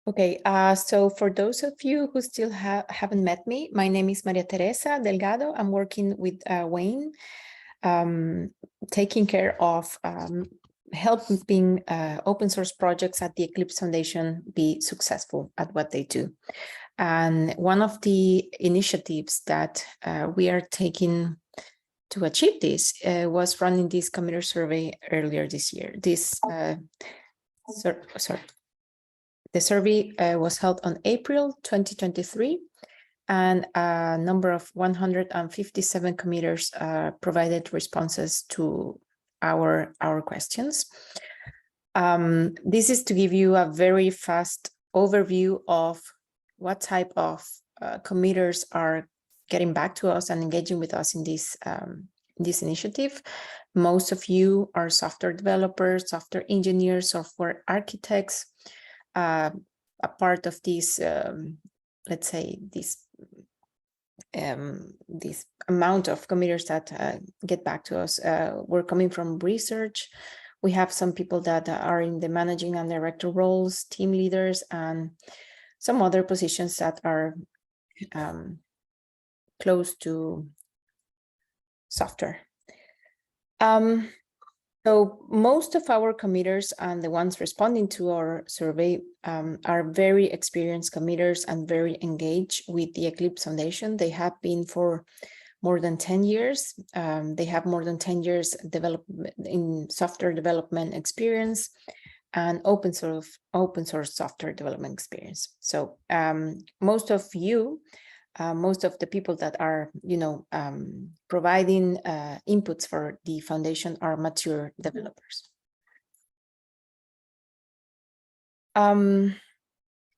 Okay, so for those of you who still haven't met me, my name is Maria Teresa Delgado. I'm working with Wayne, taking care of helping open source projects at the Eclipse Foundation be successful at what they do. And one of the initiatives that we are taking to achieve this was running this commuter survey earlier this year. The survey was held on April 2023, and a number of 157 commuters provided responses to our questions. This is to give you a very fast overview of what type of commuters are getting back to us and engaging with us in this initiative. Most of you are software developers, software engineers, software architects, a part of this, let's say, this amount of commuters that get back to us. We're coming from research. We have some people that are in the managing and director roles, team leaders, and some other positions that are close to software. So most of our commuters and the ones responding to our survey are very experienced commuters and very engaged with the Eclipse Foundation. They have been for more than 10 years. They have more than 10 years in software development experience and open source software development experience. So most of you, most of the people that are, providing inputs for the foundation are mature developers.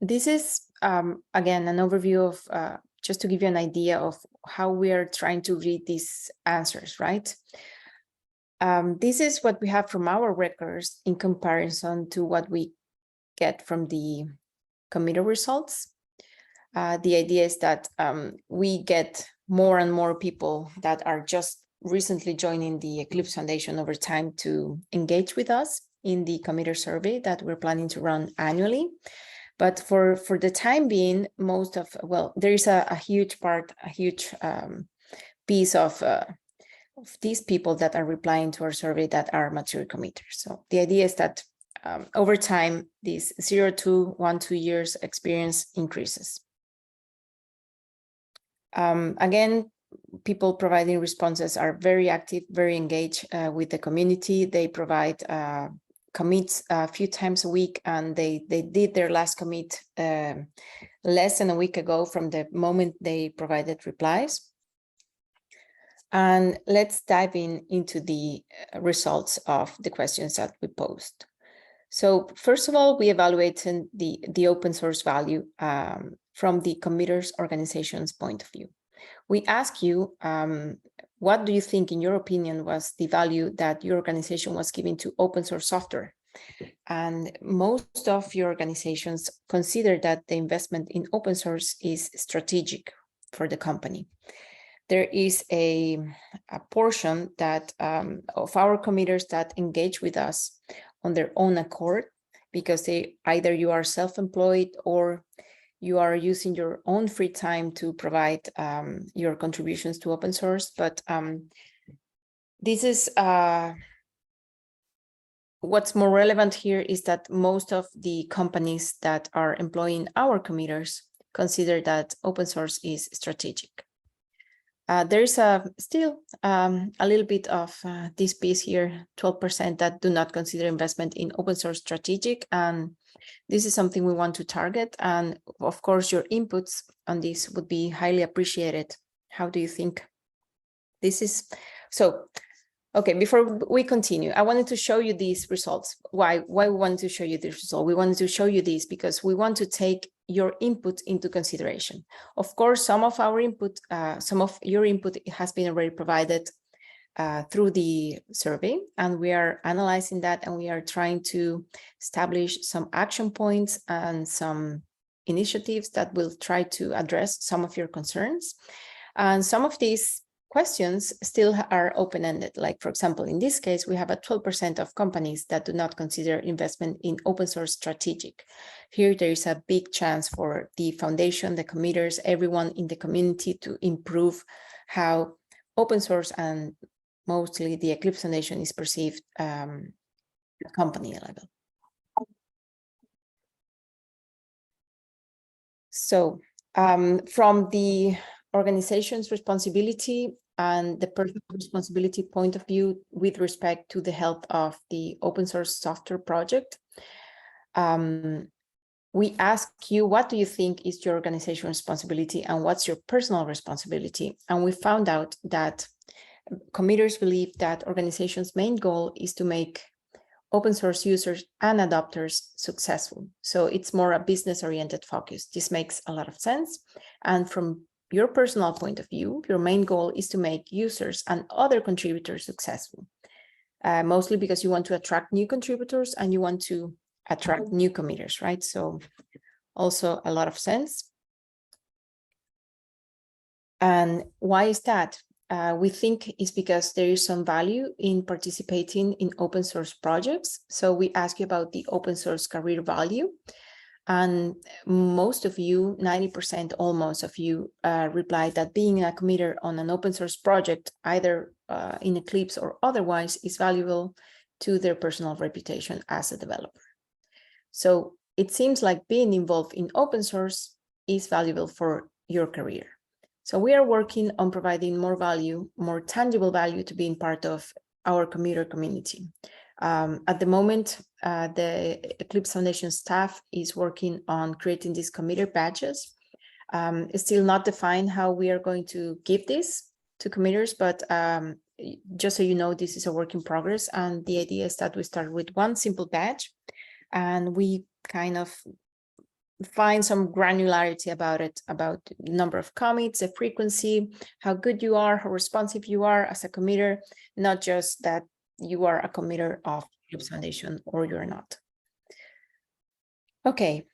This is, again, an overview of, just to give you an idea of how we are trying to read these answers, right? This is what we have from our records in comparison to what we get from the commuter results. The idea is that we get more and more people that are just recently joining the Eclipse Foundation over time to engage with us in the commuter survey that we're planning to run annually. But for the time being, there is a huge piece of these people that are replying to our survey that are mature commuters. So the idea is that over time, this 0 to 1, 2 years experience increases. Again, people providing responses are very active, very engaged with the community. They provide commits a few times a week, and they did their last commit less than a week ago from the moment they provided replies. And let's dive into the results of the questions that we posed. So first of all, we evaluated the open source value from the commuters organization's point of view. We ask you, what do you think, in your opinion, was the value that your organization was giving to open source software? And most of your organizations consider that the investment in open source is strategic for the company. There is a portion that of our commuters that engage with us on their own accord, because either you are self-employed or you are using your own free time to provide your contributions to open source. But this is what's more relevant here is that most of the companies that are employing our commuters consider that open source is strategic. There is still a little bit of this piece here, 12% that do not consider investment in open source strategic. And this is something we want to target. And of course, your inputs on this would be highly appreciated. How do you think this is? So, okay, before we continue, I wanted to show you these results. Why we wanted to show you this result? We wanted to show you this because we want to take your input into consideration. Of course, some of your input has been already provided through the survey, and we are analyzing that, and we are trying to establish some action points and some initiatives that will try to address some of your concerns. And some of these questions still are open-ended. Like, for example, in this case, we have a 12% of companies that do not consider investment in open source strategic. Here, there is a big chance for the foundation, the committers, everyone in the community to improve how open source and mostly the Eclipse Foundation is perceived at company level. So from the organization's responsibility and the personal responsibility point of view with respect to the health of the open source software project, we ask you, what do you think is your organizational responsibility and what's your personal responsibility? And we found out that committers believe that organizations' main goal is to make open source users and adopters successful. So it's more a business-oriented focus. This makes a lot of sense. And from your personal point of view, your main goal is to make users and other contributors successful, mostly because you want to attract new contributors and you want to attract new committers, right? So also a lot of sense. And why is that? We think it's because there is some value in participating in open source projects. So we ask you about the open source career value. And most of you, 90% almost of you, replied that being a committer on an open source project, either in Eclipse or otherwise, is valuable to their personal reputation as a developer. So it seems like being involved in open source is valuable for your career. So we are working on providing more value, more tangible value to being part of our commuter community. At the moment, the Eclipse Foundation staff is working on creating these committer badges. It's still not defined how we are going to give this to committers, but just so you know, this is a work in progress. And the idea is that we start with one simple badge and we kind of find some granularity about it, about the number of commits, the frequency, how good you are, how responsive you are as a committer, not just that you are a committer of Eclipse Foundation or you're not. Okay,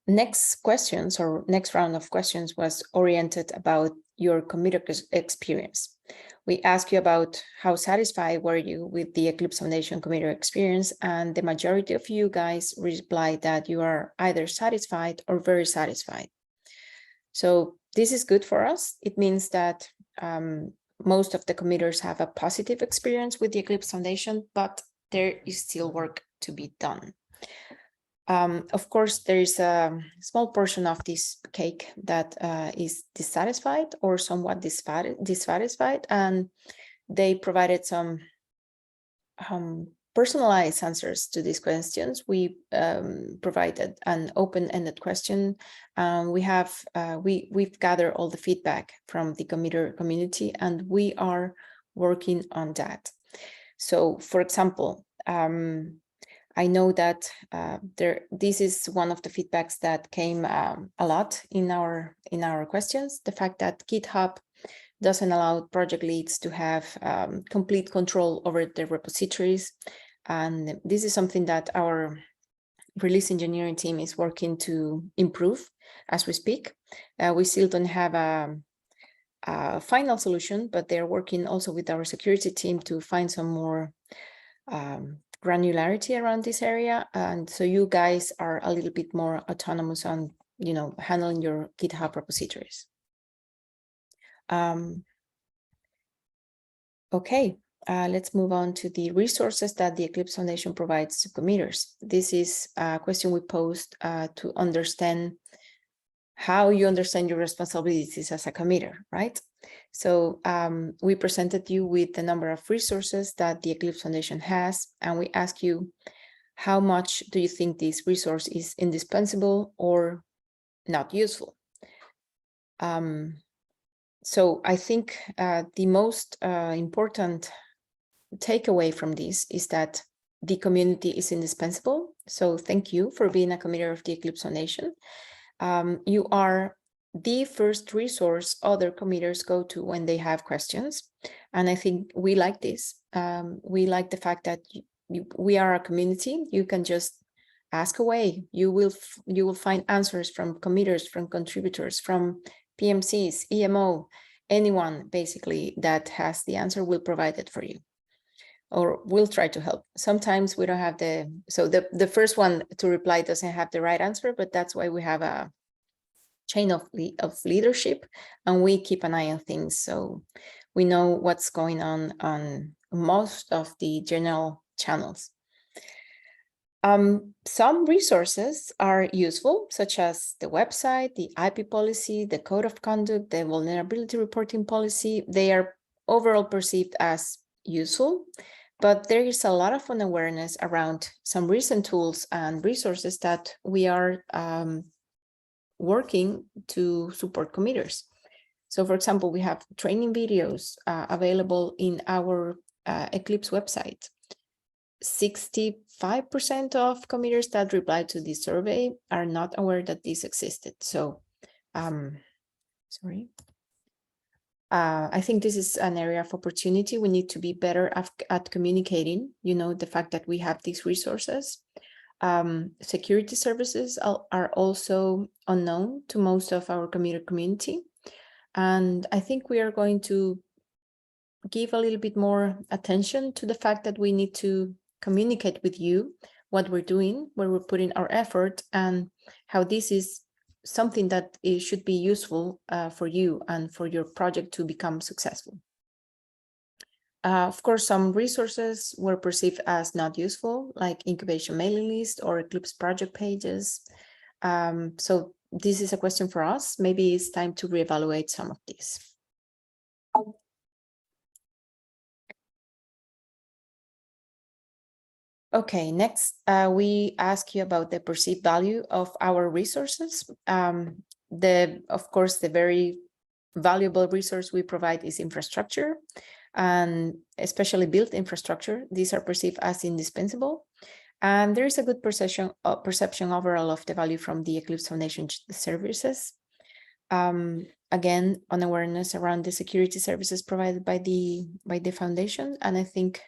next questions or next round of questions was oriented about your committer experience. We asked you about how satisfied were you with the Eclipse Foundation committer experience, and the majority of you guys replied that you are either satisfied or very satisfied. So this is good for us. It means that most of the committers have a positive experience with the Eclipse Foundation, but there is still work to be done. Of course, there is a small portion of this cake that is dissatisfied or somewhat dissatisfied, and they provided some personalized answers to these questions. We provided an open-ended question. We've gathered all the feedback from the committer community, and we are working on that. So, for example, I know that this is one of the feedbacks that came a lot in our questions, the fact that GitHub doesn't allow project leads to have complete control over their repositories. And this is something that our release engineering team is working to improve as we speak. We still don't have a final solution, but they're working also with our security team to find some more granularity around this area, and so you guys are a little bit more autonomous on, handling your GitHub repositories. Okay, let's move on to the resources that the Eclipse Foundation provides to committers. This is a question we posed to understand how you understand your responsibilities as a committer, right? So we presented you with the number of resources that the Eclipse Foundation has, and we ask you, how much do you think this resource is indispensable or not useful? So I think the most important takeaway from this is that the community is indispensable. So thank you for being a committer of the Eclipse Foundation. You are the first resource other committers go to when they have questions. And I think we like this. We like the fact that we are a community. You can just ask away. You will find answers from committers, from contributors, from PMCs, EMO, anyone basically that has the answer will provide it for you, or we'll try to help. Sometimes we don't have the first one to reply doesn't have the right answer, but that's why we have a chain of leadership, and we keep an eye on things, so we know what's going on most of the general channels. Some resources are useful, such as the website, the IP policy, the code of conduct, the vulnerability reporting policy. They are overall perceived as useful, but there is a lot of unawareness around some recent tools and resources that we are working to support committers. So for example, we have training videos available in our Eclipse website. 65% of committers that replied to this survey are not aware that this existed. So, sorry. I think this is an area of opportunity. We need to be better at communicating, the fact that we have these resources. Security services are also unknown to most of our committer community. And I think we are going to give a little bit more attention to the fact that we need to communicate with you what we're doing, where we're putting our effort, and how this is something that should be useful for you and for your project to become successful. Of course, some resources were perceived as not useful, like incubation mailing list or Eclipse project pages. So this is a question for us. Maybe it's time to reevaluate some of these. Okay, next, we ask you about the perceived value of our resources. Of course, the very valuable resource we provide is infrastructure, and especially built infrastructure. These are perceived as indispensable. And there is a good perception overall of the value from the Eclipse Foundation services. Again, unawareness around the security services provided by the foundation. And I think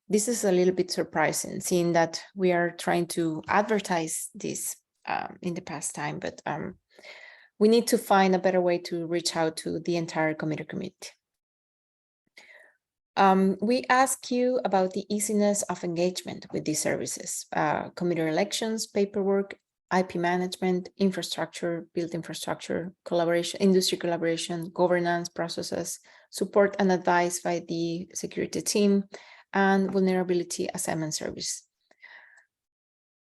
this is a little bit surprising, seeing that we are trying to advertise this in the past time, but we need to find a better way to reach out to the entire committer community. We ask you about the easiness of engagement with these services, committer elections, paperwork, IP management, infrastructure, built infrastructure, collaboration, industry collaboration, governance processes, support and advice by the security team, and vulnerability assessment service.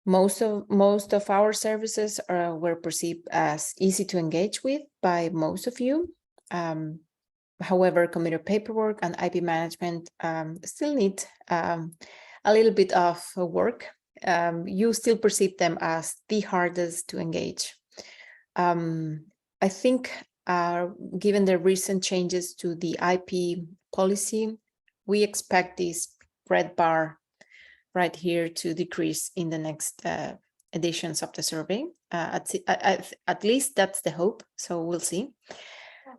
Most of our services were perceived as easy to engage with by most of you. However, committer paperwork and IP management still need a little bit of work. You still perceive them as the hardest to engage. I think given the recent changes to the IP policy, we expect this red bar right here to decrease in the next editions of the survey. At least that's the hope, so we'll see.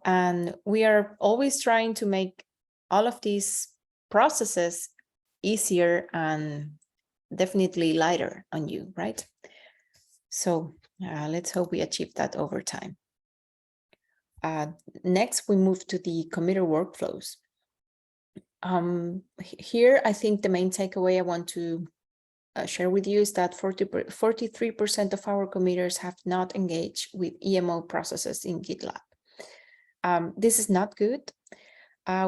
And we are always trying to make all of these processes easier and definitely lighter on you, right? So let's hope we achieve that over time. Next, we move to the committer workflows. Here, I think the main takeaway I want to share with you is that 43% of our committers have not engaged with EMO processes in GitLab. This is not good.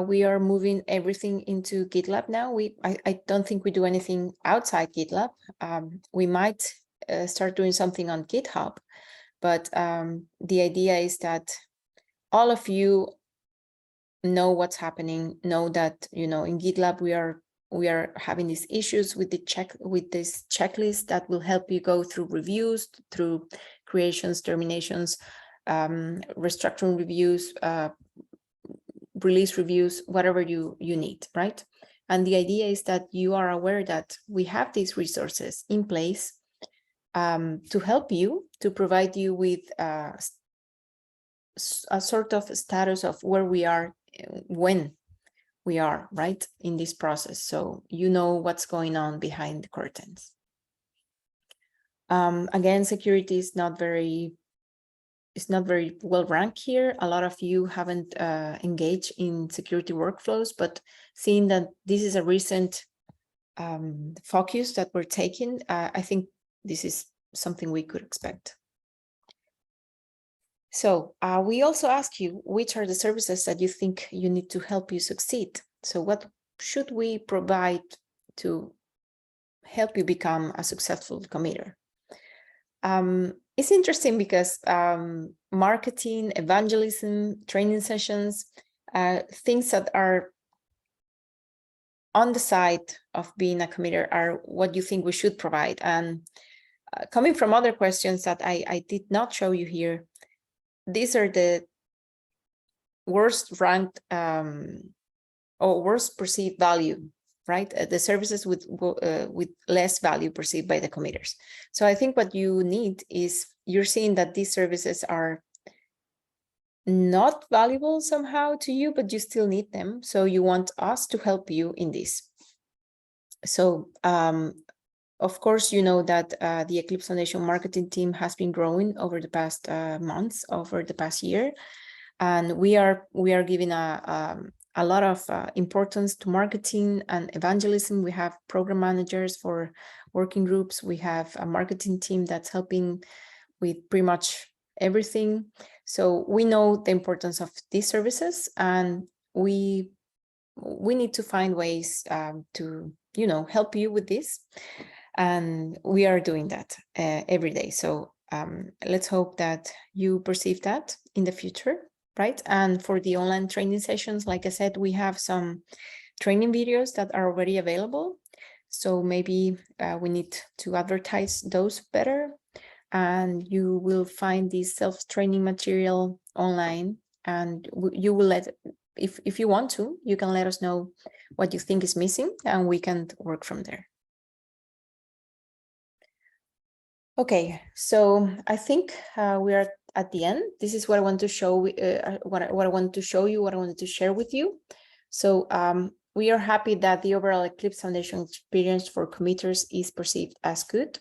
We are moving everything into GitLab now. I don't think we do anything outside GitLab. We might start doing something on GitHub, but the idea is that all of you know what's happening, know that, in GitLab we are having these issues with this checklist that will help you go through reviews, through creations, terminations, restructuring reviews, release reviews, whatever you need, right? And the idea is that you are aware that we have these resources in place to help you, to provide you with a sort of status of where we are, when we are, right, in this process. So you know what's going on behind the curtains. Again, security is not very is not very well ranked here. A lot of you haven't engaged in security workflows, but seeing that this is a recent focus that we're taking, I think this is something we could expect. So we also ask you, which are the services that you think you need to help you succeed? So what should we provide to help you become a successful committer? It's interesting because marketing, evangelism, training sessions, things that are on the side of being a committer are what you think we should provide. And coming from other questions that I did not show you here, these are the worst ranked or worst perceived value, right? The services with less value perceived by the committers. So I think what you need is, you're seeing that these services are not valuable somehow to you, but you still need them. So you want us to help you in this. So of course, you know that the Eclipse Foundation marketing team has been growing over the past months, over the past year, and we are giving a lot of importance to marketing and evangelism. We have program managers for working groups. We have a marketing team that's helping with pretty much everything. So we know the importance of these services, and we need to find ways to, you know, help you with this. And we are doing that every day. So let's hope that you perceive that in the future, right? And for the online training sessions, like I said, we have some training videos that are already available. So maybe we need to advertise those better. And you will find this self-training material online, and you will if you want to, you can let us know what you think is missing, and we can work from there. Okay, so I think we are at the end. This is what I want to show. What I want to show you, what I wanted to share with you. So we are happy that the overall Eclipse Foundation experience for committers is perceived as good.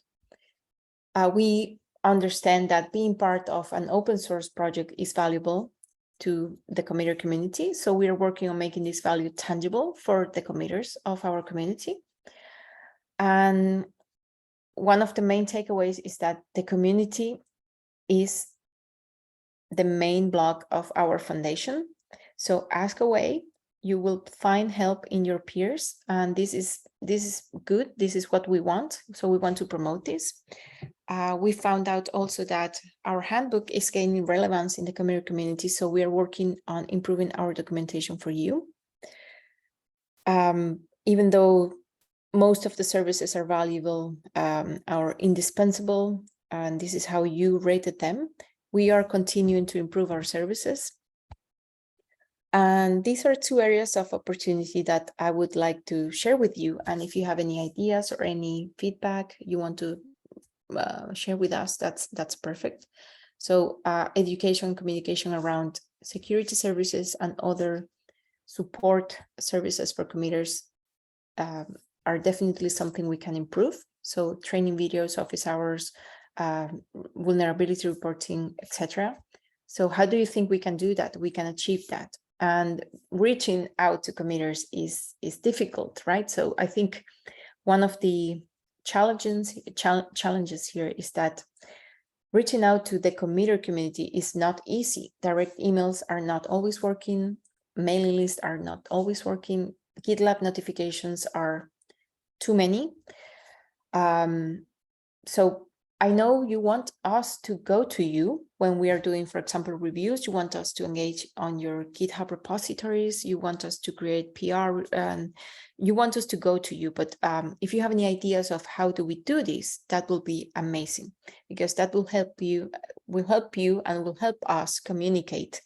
We understand that being part of an open source project is valuable to the committer community. So we are working on making this value tangible for the committers of our community. And one of the main takeaways is that the community is the main block of our foundation. So ask away, you will find help in your peers, and this is good. This is what we want. So we want to promote this. We found out also that our handbook is gaining relevance in the committer community. So we are working on improving our documentation for you. Even though most of the services are valuable, are indispensable, and this is how you rated them, we are continuing to improve our services. And these are two areas of opportunity that I would like to share with you. And if you have any ideas or any feedback you want to share with us, that's perfect. So education, communication around security services and other support services for committers are definitely something we can improve. So training videos, office hours, vulnerability reporting, etc. So how do you think we can do that? We can achieve that. And reaching out to committers is difficult, right? So I think one of the challenges here is that reaching out to the committer community is not easy. Direct emails are not always working. Mailing lists are not always working. GitLab notifications are too many. So I know you want us to go to you when we are doing, for example, reviews. You want us to engage on your GitHub repositories. You want us to create PR, and you want us to go to you. But if you have any ideas of how do we do this, that will be amazing, because that will help you and will help us communicate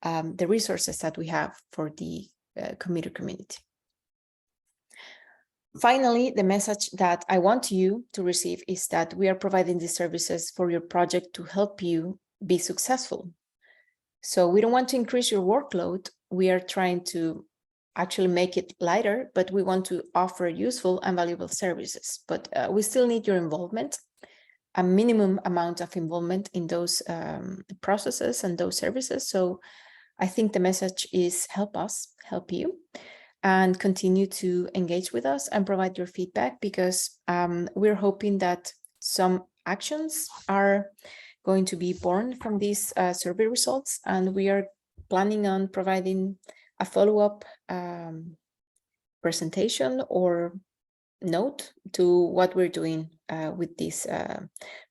the resources that we have for the committer community. Finally, the message that I want you to receive is that we are providing these services for your project to help you be successful. So we don't want to increase your workload. We are trying to actually make it lighter, but we want to offer useful and valuable services. But we still need your involvement. a minimum amount of involvement in those processes and those services. So I think the message is help us, help you, and continue to engage with us and provide your feedback, because we're hoping that some actions are going to be born from these survey results, and we are planning on providing a follow-up presentation or note to what we're doing with these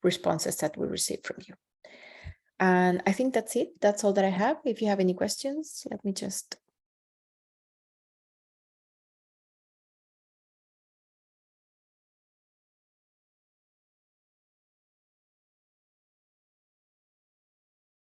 responses that we received from you. And I think that's it. That's all that I have. If you have any questions, let me just